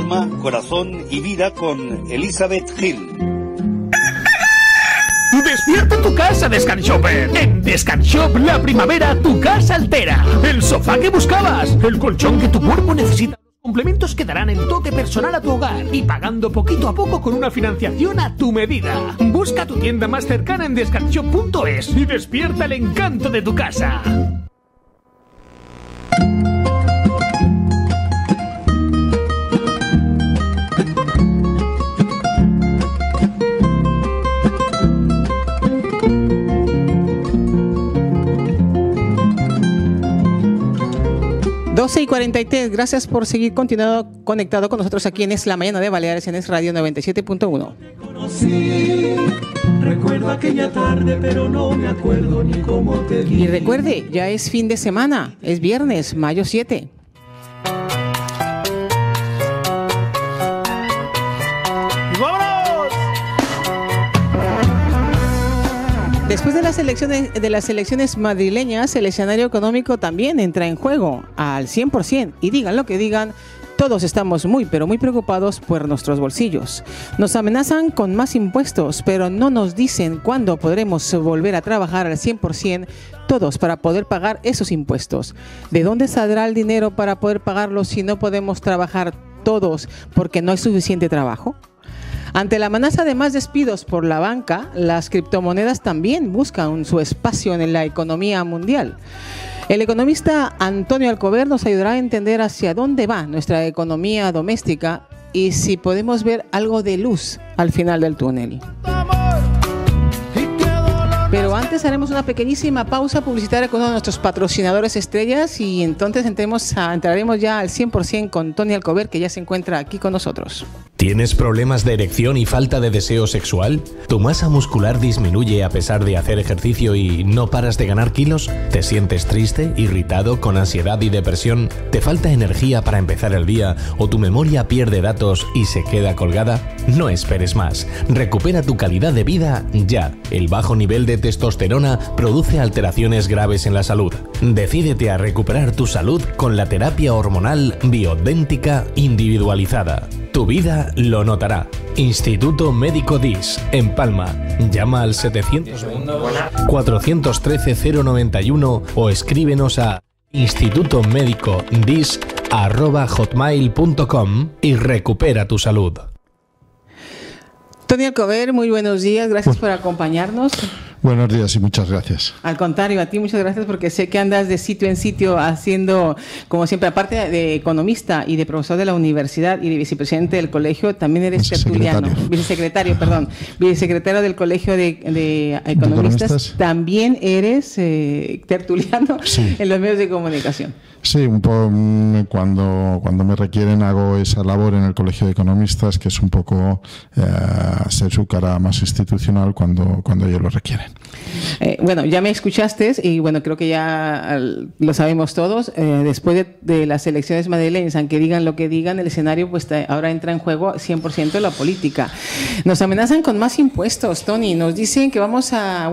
alma, corazón y vida con Elizabeth Gil. ¡Despierta tu casa, Descanshopper! En Descanshop la primavera tu casa altera. El sofá que buscabas, el colchón que tu cuerpo necesita. Los complementos que darán el toque personal a tu hogar y pagando poquito a poco con una financiación a tu medida. Busca tu tienda más cercana en descanshop.es y despierta el encanto de tu casa. Y 43, gracias por seguir conectado con nosotros aquí en Es la Mañana de Baleares, en Es Radio 97.1. Recuerdo aquella tarde, pero no me acuerdo ni cómo te vi. Y recuerde, ya es fin de semana, es viernes, mayo 7. Después de las elecciones madrileñas, el escenario económico también entra en juego al 100%. Y digan lo que digan, todos estamos muy preocupados por nuestros bolsillos. Nos amenazan con más impuestos, pero no nos dicen cuándo podremos volver a trabajar al 100% todos para poder pagar esos impuestos. ¿De dónde saldrá el dinero para poder pagarlos si no podemos trabajar todos porque no hay suficiente trabajo? Ante la amenaza de más despidos por la banca, las criptomonedas también buscan su espacio en la economía mundial. El economista Antonio Alcover nos ayudará a entender hacia dónde va nuestra economía doméstica y si podemos ver algo de luz al final del túnel. Pero antes haremos una pequeñísima pausa publicitaria con uno de nuestros patrocinadores estrellas y entonces entraremos ya al 100% con Tony Alcover, que ya se encuentra aquí con nosotros. ¿Tienes problemas de erección y falta de deseo sexual? ¿Tu masa muscular disminuye a pesar de hacer ejercicio y no paras de ganar kilos? ¿Te sientes triste, irritado, con ansiedad y depresión? ¿Te falta energía para empezar el día o tu memoria pierde datos y se queda colgada? No esperes más. Recupera tu calidad de vida ya. El bajo nivel de testosterona produce alteraciones graves en la salud. Decídete a recuperar tu salud con la terapia hormonal bioidéntica individualizada. Tu vida lo notará. Instituto Médico DIS, en Palma. Llama al 700-413-091 o escríbenos a institutomedicodis@hotmail.com y recupera tu salud. Tony Alcover, muy buenos días, gracias por acompañarnos. Buenos días y muchas gracias. Al contrario, a ti muchas gracias porque sé que andas de sitio en sitio haciendo, como siempre, aparte de economista y de profesor de la universidad y de vicepresidente del colegio, también eres vicesecretario del Colegio de Economistas. También eres tertuliano en los medios de comunicación. Sí, un poco cuando me requieren hago esa labor en el Colegio de Economistas, que es un poco ser su cara más institucional cuando ellos lo requieren. Bueno, ya me escuchaste y bueno, creo que ya lo sabemos todos. Después de las elecciones madrileñas, aunque digan lo que digan, el escenario pues ahora entra en juego 100% la política. Nos amenazan con más impuestos, Tony. Nos dicen que vamos a,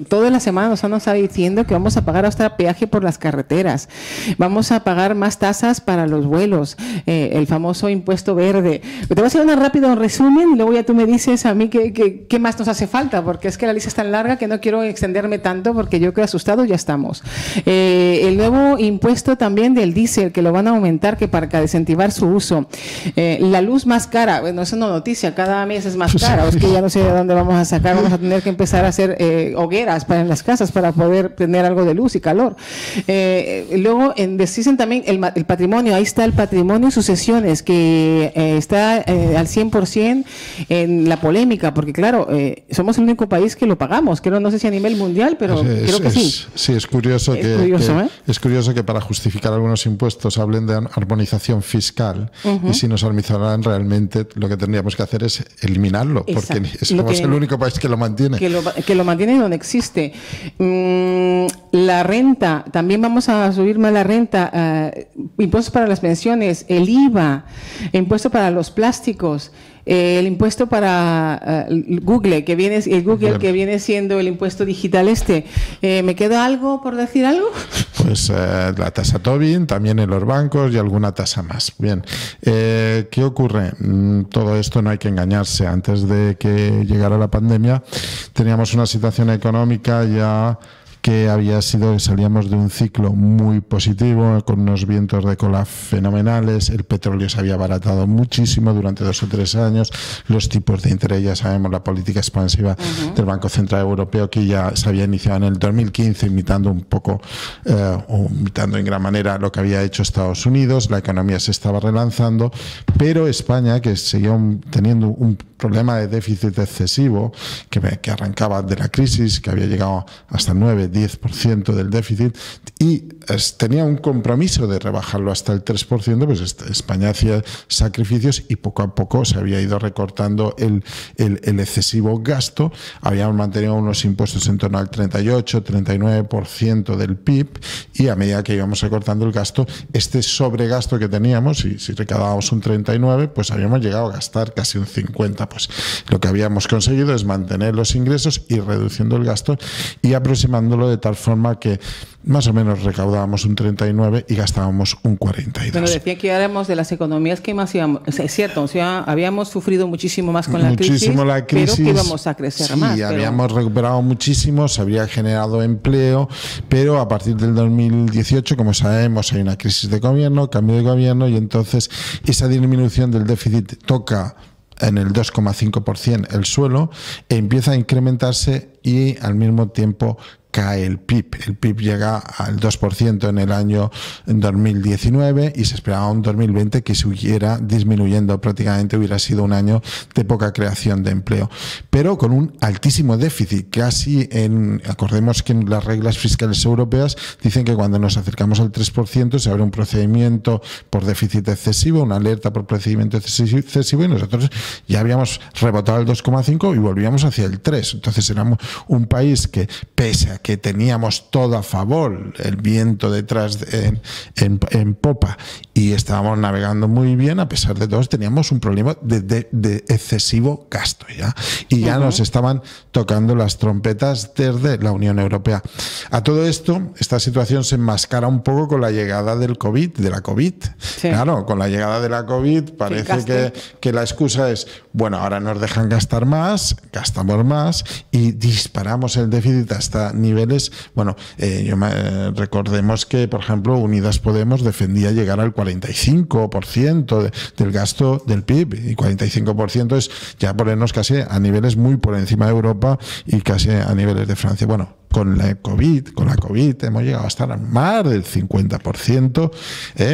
toda la semana nos está diciendo que vamos a pagar hasta peaje por las carreteras. Vamos a pagar más tasas para los vuelos, el famoso impuesto verde. Te voy a hacer un rápido resumen y luego ya tú me dices a mí qué más nos hace falta, porque es que la lista es tan larga que no quiero extenderme tanto porque yo creo asustados ya estamos. El nuevo impuesto también del diésel, que lo van a aumentar que para desincentivar su uso. La luz más cara, bueno, eso no es noticia, cada mes es más cara, es que ya no sé de dónde vamos a sacar, vamos a tener que empezar a hacer hogueras en las casas para poder tener algo de luz y calor. Luego dicen también el patrimonio, ahí está el patrimonio y sucesiones, que está al 100% en la polémica, porque claro, somos el único país que lo pagamos, creo, no sé si a nivel mundial, pero creo que sí. Sí, es curioso que para justificar algunos impuestos hablen de armonización fiscal, y si nos armonizarán realmente lo que tendríamos que hacer es eliminarlo, porque somos el único país que lo mantiene. Que lo mantiene donde existe. La renta, también vamos a subir más la renta, impuestos para las pensiones, el IVA, impuesto para los plásticos, el impuesto para Google, que viene siendo el impuesto digital ¿Me queda algo por decir algo? Pues la tasa Tobin, también en los bancos y alguna tasa más. Bien, ¿qué ocurre? Todo esto no hay que engañarse. Antes de que llegara la pandemia teníamos una situación económica ya que había sido que salíamos de un ciclo muy positivo, con unos vientos de cola fenomenales, el petróleo se había abaratado muchísimo durante 2 o 3 años, los tipos de interés, ya sabemos, la política expansiva del Banco Central Europeo, que ya se había iniciado en el 2015, imitando un poco, o imitando en gran manera lo que había hecho Estados Unidos, la economía se estaba relanzando, pero España, que seguía teniendo un problema de déficit excesivo, que arrancaba de la crisis, que había llegado hasta el 9-10% del déficit, y tenía un compromiso de rebajarlo hasta el 3%, pues España hacía sacrificios y poco a poco se había ido recortando el excesivo gasto. Habíamos mantenido unos impuestos en torno al 38-39% del PIB, y a medida que íbamos recortando el gasto, este sobregasto que teníamos, y si recaudábamos un 39%, pues habíamos llegado a gastar casi un 50%. Pues lo que habíamos conseguido es mantener los ingresos y reduciendo el gasto y aproximándolo de tal forma que más o menos recaudábamos un 39% y gastábamos un 42%. Bueno, decía que éramos de las economías que más íbamos, es cierto, o sea, habíamos sufrido muchísimo más con la crisis, pero que íbamos a crecer más. Sí, habíamos recuperado muchísimo, se habría generado empleo, pero a partir del 2018, como sabemos, hay una crisis de gobierno, cambio de gobierno, y entonces esa disminución del déficit toca en el 2,5% el suelo, empieza a incrementarse y al mismo tiempo cae el PIB. El PIB llega al 2% en el año 2019 y se esperaba un 2020 que siguiera disminuyendo, prácticamente hubiera sido un año de poca creación de empleo, pero con un altísimo déficit, casi acordemos que en las reglas fiscales europeas dicen que cuando nos acercamos al 3% se abre un procedimiento por déficit excesivo, una alerta por procedimiento excesivo, y nosotros ya habíamos rebotado el 2,5 y volvíamos hacia el 3. Entonces éramos un país que, pese a que teníamos todo a favor, el viento detrás en popa, y estábamos navegando muy bien, a pesar de todo teníamos un problema de excesivo gasto ya, y ya nos estaban tocando las trompetas desde la Unión Europea. A todo esto, esta situación se enmascara un poco con la llegada del COVID, de la COVID. Sí. Claro, con la llegada de la COVID parece que la excusa es, bueno, ahora nos dejan gastar más, gastamos más y disparamos el déficit hasta niveles, bueno, recordemos que, por ejemplo, Unidas Podemos defendía llegar al 45% del gasto del PIB, y 45% es ya ponernos casi a niveles muy por encima de Europa y casi a niveles de Francia. Bueno, con la COVID hemos llegado a estar a más del 50%,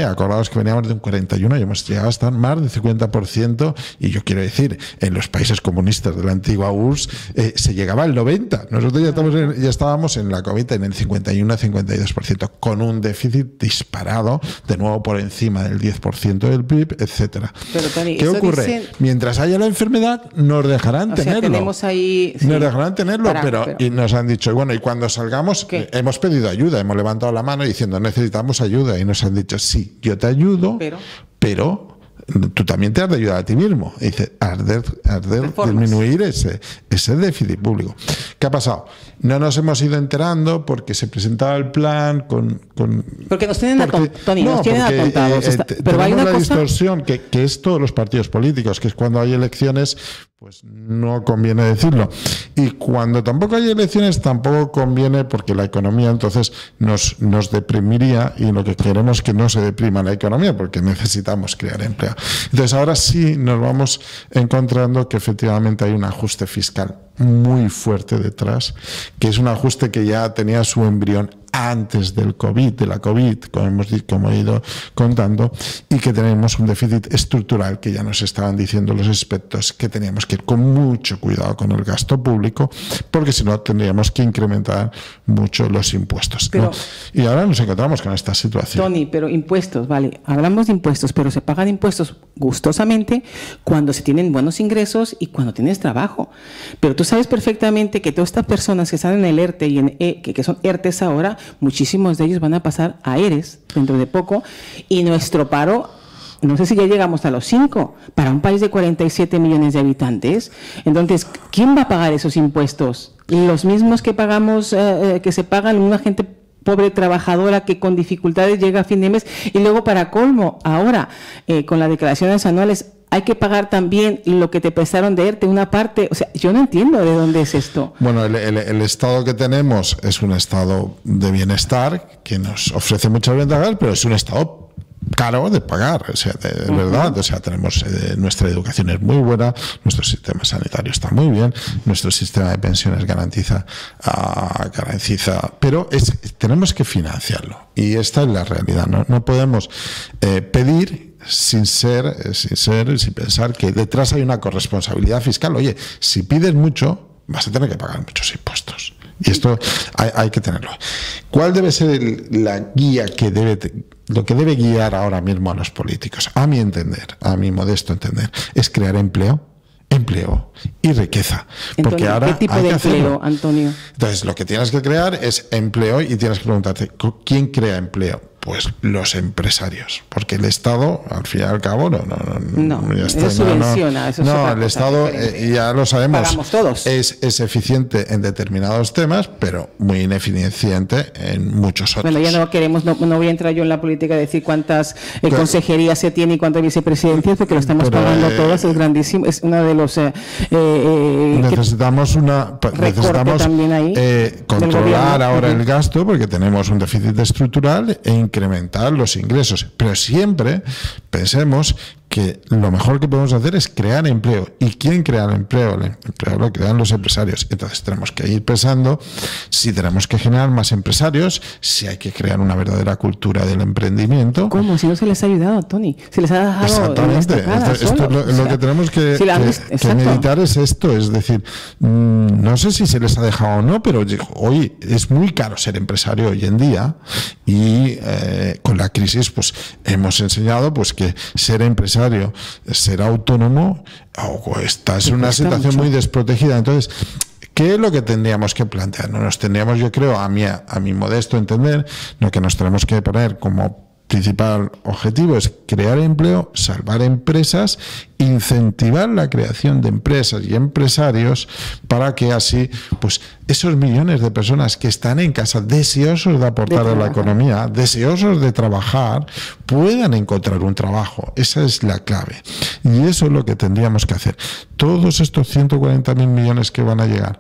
acordaos que veníamos de un 41% y hemos llegado a estar más del 50%, y yo quiero decir, en los países comunistas de la antigua URSS se llegaba al 90%. Nosotros ya estábamos en la COVID en el 51-52%, con un déficit disparado, de nuevo por encima del 10% del PIB, etcétera. Pero, Tony, ¿qué ocurre? Mientras haya la enfermedad, nos dejarán tenerlo. Tenemos ahí, sí, nos dejarán tenerlo, pero y nos han dicho, bueno, y cuando salgamos, hemos pedido ayuda, hemos levantado la mano diciendo necesitamos ayuda, y nos han dicho sí, yo te ayudo, pero tú también te has de ayudar a ti mismo. Y dice, has de disminuir ese déficit público. ¿Qué ha pasado? No nos hemos ido enterando porque se presentaba el plan porque nos tienen atontados. Pero hay una distorsión que es todos los partidos políticos, que es cuando hay elecciones, pues no conviene decirlo. Y cuando tampoco hay elecciones, tampoco conviene, porque la economía entonces nos deprimiría, y lo que queremos es que no se deprima la economía, porque necesitamos crear empleo. Entonces ahora sí nos vamos encontrando que efectivamente hay un ajuste fiscal muy fuerte detrás, que es un ajuste que ya tenía su embrión antes del COVID, de la COVID, como he ido contando, y que tenemos un déficit estructural que ya nos estaban diciendo los expertos que teníamos que ir con mucho cuidado con el gasto público, porque si no tendríamos que incrementar mucho los impuestos, ¿no? Y ahora nos encontramos con esta situación. Tony, pero impuestos, vale, hablamos de impuestos, pero se pagan impuestos gustosamente cuando se tienen buenos ingresos y cuando tienes trabajo. Pero tú sabes perfectamente que todas estas personas que están en el ERTE y que son ERTES ahora, muchísimos de ellos van a pasar a ERES dentro de poco, y nuestro paro, no sé si ya llegamos a los 5, para un país de 47 millones de habitantes. Entonces, ¿quién va a pagar esos impuestos? Los mismos que pagamos, que se pagan una gente pobre trabajadora que con dificultades llega a fin de mes, y luego para colmo, ahora con las declaraciones anuales hay que pagar también lo que te prestaron de ERTE, una parte. O sea, yo no entiendo de dónde es esto. Bueno, el estado que tenemos es un estado de bienestar que nos ofrece muchas ventajas, pero es un estado caro de pagar, o sea, de verdad. O sea, tenemos nuestra educación es muy buena, nuestro sistema sanitario está muy bien, nuestro sistema de pensiones garantiza, pero tenemos que financiarlo, y esta es la realidad. No podemos pedir sin pensar que detrás hay una corresponsabilidad fiscal. Oye, si pides mucho, vas a tener que pagar muchos impuestos. Y esto hay que tenerlo. ¿Cuál debe ser la guía lo que debe guiar ahora mismo a los políticos? A mi entender, a mi modesto entender, es crear empleo y riqueza. Porque ahora ¿qué tipo de empleo, Antonio? Entonces, lo que tienes que crear es empleo, y tienes que preguntarte, ¿quién crea empleo? Pues los empresarios, porque el Estado, al fin y al cabo, no subvenciona. El Estado, ya lo sabemos, pagamos todos. Es eficiente en determinados temas, pero muy ineficiente en muchos otros. Bueno, ya no voy a entrar yo en la política de decir cuántas consejerías se tiene y cuántas vicepresidencias, porque lo estamos pagando todas, es grandísimo, es uno de los... necesitamos también ahí controlar ahora el gasto, porque tenemos un déficit estructural, incrementar los ingresos, pero siempre pensemos que lo mejor que podemos hacer es crear empleo. ¿Y quién crea el empleo? El empleo lo crean los empresarios. Entonces tenemos que ir pensando si tenemos que generar más empresarios, si hay que crear una verdadera cultura del emprendimiento. ¿Cómo? Si no se les ha ayudado, Tony. Se les ha dejado. Exactamente. Lo que tenemos que meditar es esto. Es decir, no sé si se les ha dejado o no, pero hoy es muy caro ser empresario hoy en día, y con la crisis pues hemos enseñado pues que ser empresario, ser autónomo, estás en una situación muy desprotegida. Entonces, ¿qué es lo que tendríamos que plantear? Nos tendríamos, yo creo, a mi modesto entender, lo que nos tenemos que poner como principal objetivo es crear empleo, salvar empresas, incentivar la creación de empresas y empresarios, para que así pues esos millones de personas que están en casa deseosos de aportar a la economía, deseosos de trabajar, puedan encontrar un trabajo. Esa es la clave, y eso es lo que tendríamos que hacer. Todos estos 140.000 millones que van a llegar,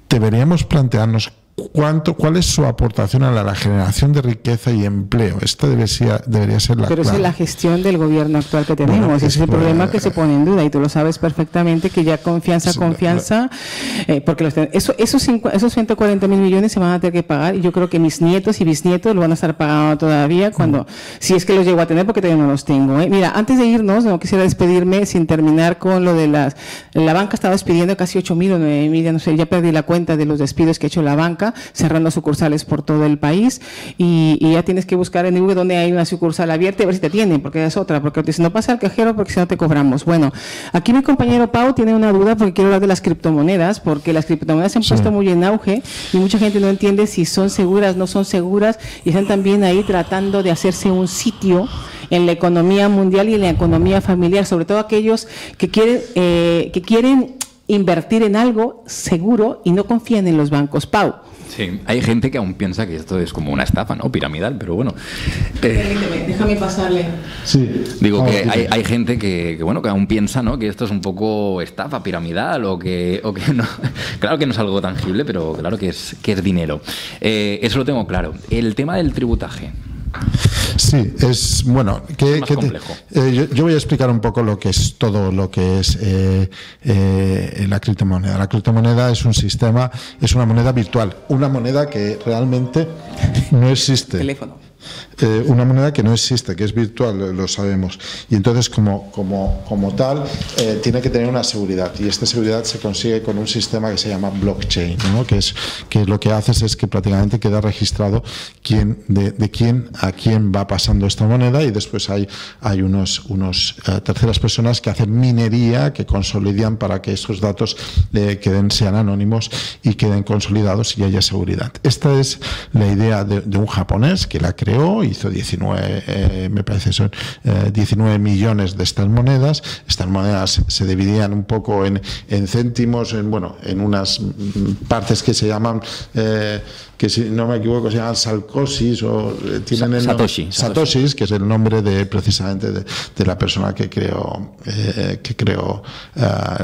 deberíamos plantearnos cuál es su aportación a la generación de riqueza y empleo. Esta debería ser la clave. Pero esa es la gestión del gobierno actual que tenemos. Ese es el problema que se pone en duda, y tú lo sabes perfectamente, que ya confianza, porque esos 140.000 millones se van a tener que pagar, y yo creo que mis nietos y bisnietos lo van a estar pagando todavía, si es que los llego a tener, porque todavía no los tengo. Mira, antes de irnos, no quisiera despedirme sin terminar con lo de la banca. Estaba despidiendo casi 8.000 o 9.000, ya no sé, ya perdí la cuenta de los despidos que ha hecho la banca, cerrando sucursales por todo el país, y ya tienes que buscar en Google donde hay una sucursal abierta y a ver si te tienen, porque es otra, porque si no pasa al cajero, porque si no te cobramos. Bueno, aquí mi compañero Pau tiene una duda, porque quiero hablar de las criptomonedas, porque las criptomonedas se han puesto muy en auge y mucha gente no entiende si son seguras, no son seguras, y están también ahí tratando de hacerse un sitio en la economía mundial y en la economía familiar, sobre todo aquellos que quieren invertir en algo seguro y no confían en los bancos. Pau. Sí, hay gente que aún piensa que esto es como una estafa, ¿no? Piramidal, pero bueno. Déjame pasarle. Sí. Digo que hay gente que aún piensa, ¿no?, que esto es un poco estafa piramidal o que no. Claro que no es algo tangible, pero claro que es dinero. Eso lo tengo claro. El tema del tributaje. Sí, es bueno. Más complejo. Yo voy a explicar un poco lo que es todo lo que es la criptomoneda. La criptomoneda es un sistema, es una moneda virtual, una moneda que realmente no existe. Teléfono. Una moneda que no existe, que es virtual, lo sabemos. Y entonces, como tal, tiene que tener una seguridad. Y esta seguridad se consigue con un sistema que se llama blockchain, ¿no? que lo que haces es que prácticamente queda registrado de quién a quién va pasando esta moneda, y después hay unos terceras personas que hacen minería, que consolidan para que estos datos sean anónimos y queden consolidados y haya seguridad. Esta es la idea de un japonés que la creó, hizo 19 millones de estas monedas. Estas monedas se dividían un poco en céntimos, en unas partes que se llaman, que si no me equivoco se llaman salcosis, o tienen el satoshis, que es el nombre precisamente de la persona que creó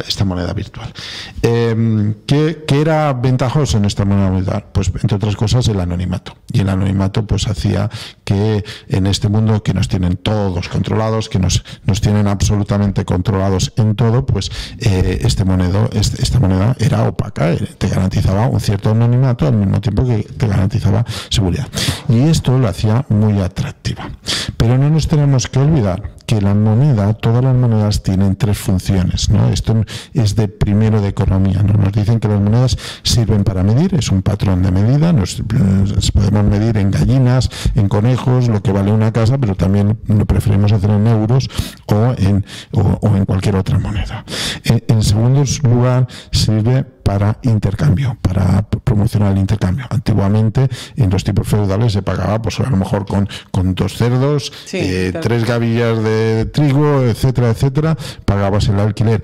esta moneda virtual. ¿Qué era ventajoso en esta moneda virtual? Pues entre otras cosas el anonimato. Y el anonimato pues hacía que en este mundo que nos tienen todos controlados, que nos tienen absolutamente controlados en todo, pues esta moneda era opaca, te garantizaba un cierto anonimato al mismo tiempo que te garantizaba seguridad. Y esto lo hacía muy atractiva. Pero no nos tenemos que olvidar que todas las monedas tienen tres funciones, ¿no? Esto es de economía, ¿no? Nos dicen que las monedas sirven para medir, es un patrón de medida, podemos medir en gallinas, en conejos, lo que vale una casa, pero también lo preferimos hacer en euros o en cualquier otra moneda. En segundo lugar, sirve para intercambio, para promocionar el intercambio. Antiguamente, en los tiempos feudales se pagaba, pues a lo mejor con 2 cerdos, 3 gavillas de trigo, etcétera, etcétera, pagabas el alquiler.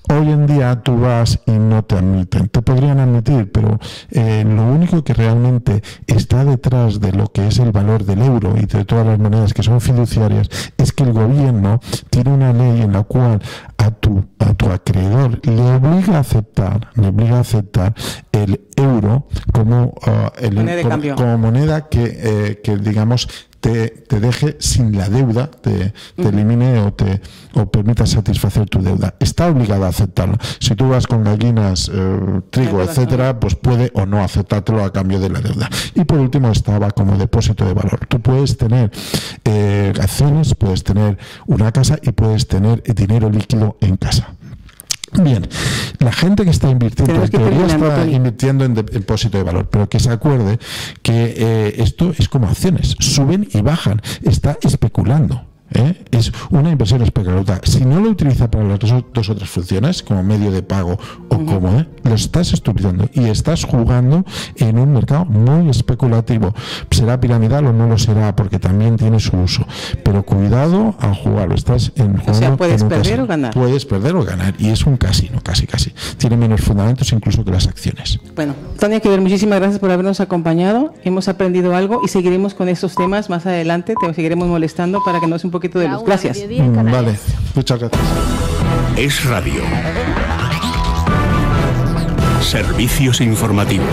Hoy en día tú vas y no te admiten. Te podrían admitir, pero lo único que realmente está detrás de lo que es el valor del euro y de todas las monedas que son fiduciarias es que el gobierno tiene una ley en la cual a tu acreedor le obliga a aceptar el euro como moneda que digamos te deje sin la deuda, te elimine o permita satisfacer tu deuda. Está obligada a aceptarlo. Si tú vas con gallinas, trigo, etcétera, pues puede o no aceptártelo a cambio de la deuda. Y por último estaba como depósito de valor. Tú puedes tener acciones, puedes tener una casa y puedes tener dinero líquido en casa. Bien, la gente que está invirtiendo en teoría está invirtiendo en depósito de valor, pero que se acuerde que esto es como acciones, suben y bajan, está especulando. Es una inversión especulativa. Si no lo utiliza para las dos otras funciones, como medio de pago o como lo estás estudiando y estás jugando en un mercado muy especulativo. ¿Será piramidal o no lo será? Porque también tiene su uso. Pero cuidado al jugarlo. Estás jugando. O sea, puedes perder o ganar. Puedes perder o ganar. Y es un casino, casi. Tiene menos fundamentos incluso que las acciones. Bueno, Tania Quevedo, muchísimas gracias por habernos acompañado. Hemos aprendido algo y seguiremos con estos temas más adelante. Te seguiremos molestando para que nos un poquito de luz. Gracias. Vale, muchas gracias. Es Radio. Servicios informativos.